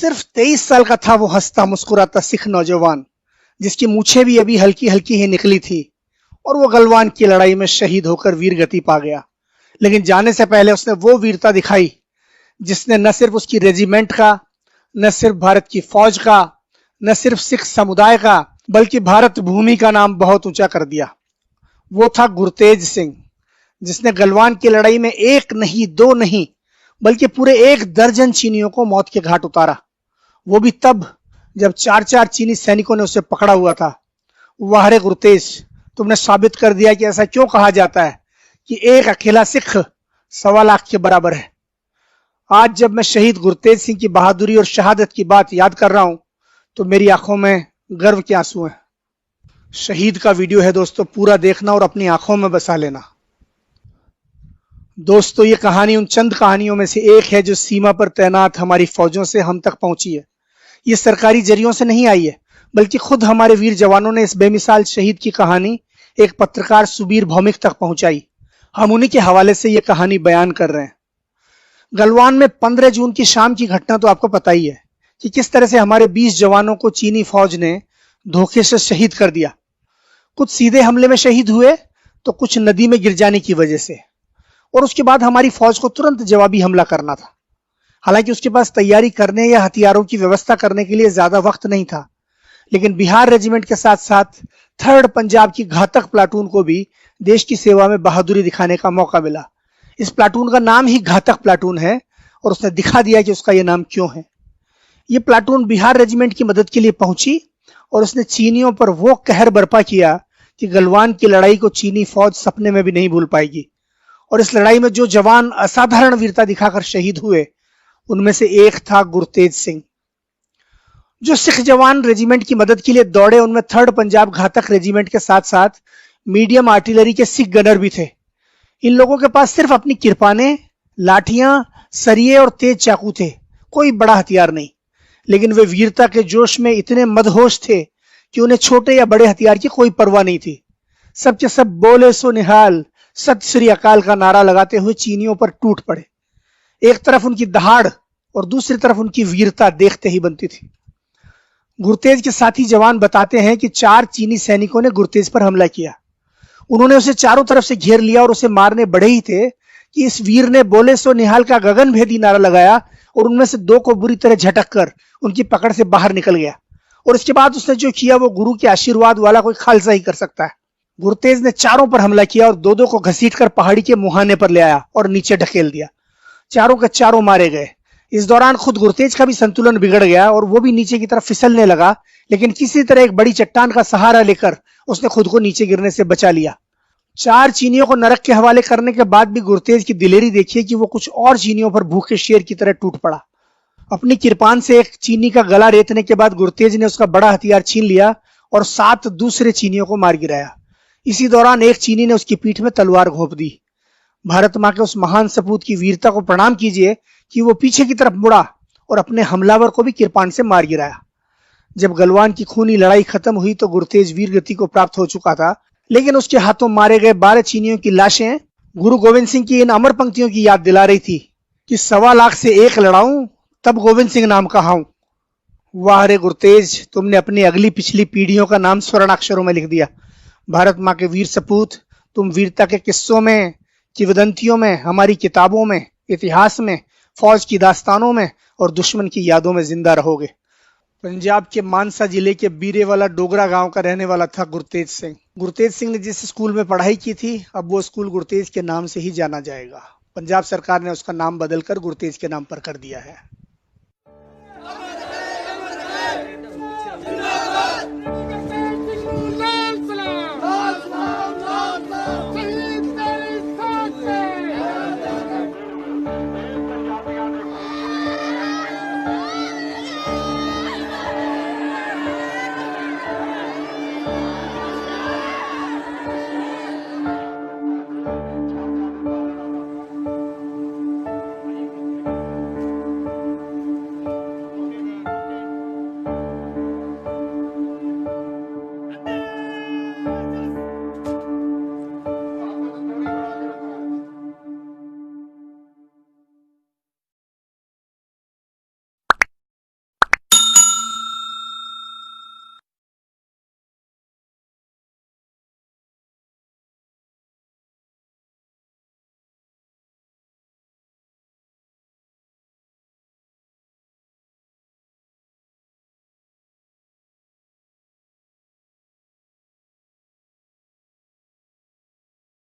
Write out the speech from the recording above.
सिर्फ 23 साल का था वो हंसता मुस्कुराता सिख नौजवान, जिसकी मूछें भी अभी हल्की हल्की ही निकली थी, और वो गलवान की लड़ाई में शहीद होकर वीर गति पा गया। लेकिन जाने से पहले उसने वो वीरता दिखाई जिसने न सिर्फ उसकी रेजिमेंट का, न सिर्फ भारत की फौज का, न सिर्फ सिख समुदाय का, बल्कि भारत भूमि का नाम बहुत ऊंचा कर दिया। वो था गुरतेज सिंह, जिसने गलवान की लड़ाई में एक नहीं दो नहीं बल्कि पूरे 1 दर्जन चीनियों को मौत के घाट उतारा। वो भी तब जब 4-4 चीनी सैनिकों ने उसे पकड़ा हुआ था। वाह रे गुरतेज, तुमने साबित कर दिया कि ऐसा क्यों कहा जाता है कि एक अकेला सिख 1.25 लाख के बराबर है। आज जब मैं शहीद गुरतेज सिंह की बहादुरी और शहादत की बात याद कर रहा हूं तो मेरी आंखों में गर्व के आंसू हैं। शहीद का वीडियो है दोस्तों, पूरा देखना और अपनी आंखों में बसा लेना। दोस्तों, ये कहानी उन चंद कहानियों में से एक है जो सीमा पर तैनात हमारी फौजों से हम तक पहुंची है। ये सरकारी जरियों से नहीं आई है, बल्कि खुद हमारे वीर जवानों ने इस बेमिसाल शहीद की कहानी एक पत्रकार सुबीर भौमिक तक पहुंचाई। हम उन्हीं के हवाले से ये कहानी बयान कर रहे हैं। गलवान में 15 जून की शाम की घटना तो आपको पता ही है कि किस तरह से हमारे 20 जवानों को चीनी फौज ने धोखे से शहीद कर दिया। कुछ सीधे हमले में शहीद हुए तो कुछ नदी में गिर जाने की वजह से, और उसके बाद हमारी फौज को तुरंत जवाबी हमला करना था। हालांकि उसके पास तैयारी करने या हथियारों की व्यवस्था करने के लिए ज्यादा वक्त नहीं था, लेकिन बिहार रेजिमेंट के साथ साथ 3rd पंजाब की घातक प्लाटून को भी देश की सेवा में बहादुरी दिखाने का मौका मिला। इस प्लाटून का नाम ही घातक प्लाटून है और उसने दिखा दिया कि उसका यह नाम क्यों है। यह प्लाटून बिहार रेजिमेंट की मदद के लिए पहुंची और उसने चीनियों पर वो कहर बर्पा किया कि गलवान की लड़ाई को चीनी फौज सपने में भी नहीं भूल पाएगी। और इस लड़ाई में जो जवान असाधारण वीरता दिखाकर शहीद हुए उनमें से एक था गुरतेज सिंह। जो सिख जवान रेजिमेंट की मदद के लिए दौड़े उनमें 3rd पंजाब घातक रेजिमेंट के साथ साथ मीडियम आर्टिलरी के सिख गनर भी थे। इन लोगों के पास सिर्फ अपनी किरपानें, लाठियां, सरिये और तेज चाकू थे, कोई बड़ा हथियार नहीं। लेकिन वे वीरता के जोश में इतने मदहोश थे कि उन्हें छोटे या बड़े हथियार की कोई परवाह नहीं थी। सब के सब बोले सो निहाल, सत श्री अकाल का नारा लगाते हुए चीनियों पर टूट पड़े। एक तरफ उनकी दहाड़ और दूसरी तरफ उनकी वीरता देखते ही बनती थी। गुरतेज के साथी जवान बताते हैं कि 4 चीनी सैनिकों ने गुरतेज पर हमला किया। उन्होंने उसे चारों तरफ से घेर लिया और उसे मारने बढ़े ही थे कि इस वीर ने बोले सो निहाल का गगन भेदी नारा लगाया और उनमें से 2 को बुरी तरह झटक कर उनकी पकड़ से बाहर निकल गया। और इसके बाद उसने जो किया वो गुरु के आशीर्वाद वाला कोई खालसा ही कर सकता है। गुरतेज ने चारों पर हमला किया और 2-2 को घसीटकर पहाड़ी के मुहाने पर ले आया और नीचे ढकेल दिया। चारों के चारों मारे गए। इस दौरान खुद गुरतेज का भी संतुलन बिगड़ गया और वो भी नीचे की तरफ फिसलने लगा, लेकिन किसी तरह एक बड़ी चट्टान का सहारा लेकर उसने खुद को नीचे गिरने से बचा लिया। 4 चीनियों को नरक के हवाले करने के बाद भी गुरतेज की दिलेरी देखिए कि वो कुछ और चीनियों पर भूखे शेर की तरह टूट पड़ा। अपनी किरपान से एक चीनी का गला रेतने के बाद गुरतेज ने उसका बड़ा हथियार छीन लिया और 7 दूसरे चीनियों को मार गिराया। इसी दौरान एक चीनी ने उसकी पीठ में तलवार घोंप दी। भारत मां के उस महान सपूत की वीरता को प्रणाम कीजिए कि वो पीछे की तरफ मुड़ा और अपने हमलावर को भी किरपान से मार गिराया। जब गलवान की खूनी लड़ाई खत्म हुई तो गुरतेज वीर गति को प्राप्त हो चुका था, लेकिन उसके हाथों मारे गए 12 चीनियों की लाशें गुरु गोविंद सिंह की इन अमर पंक्तियों की याद दिला रही थी कि 1.25 लाख से 1 लड़ाऊं तब गोविंद सिंह नाम कहाऊं। वाह रे गुरतेज, तुमने अपनी अगली पिछली पीढ़ियों का नाम स्वर्णाक्षरों में लिख दिया। भारत मां के वीर सपूत, तुम वीरता के किस्सों में, किंवदंतियों में, हमारी किताबों में, इतिहास में, फौज की दास्तानों में और दुश्मन की यादों में जिंदा रहोगे। पंजाब के मानसा जिले के बीरेवाला डोगरा गांव का रहने वाला था गुरतेज सिंह। गुरतेज सिंह ने जिस स्कूल में पढ़ाई की थी अब वो स्कूल गुरतेज के नाम से ही जाना जाएगा। पंजाब सरकार ने उसका नाम बदलकर गुरतेज के नाम पर कर दिया है।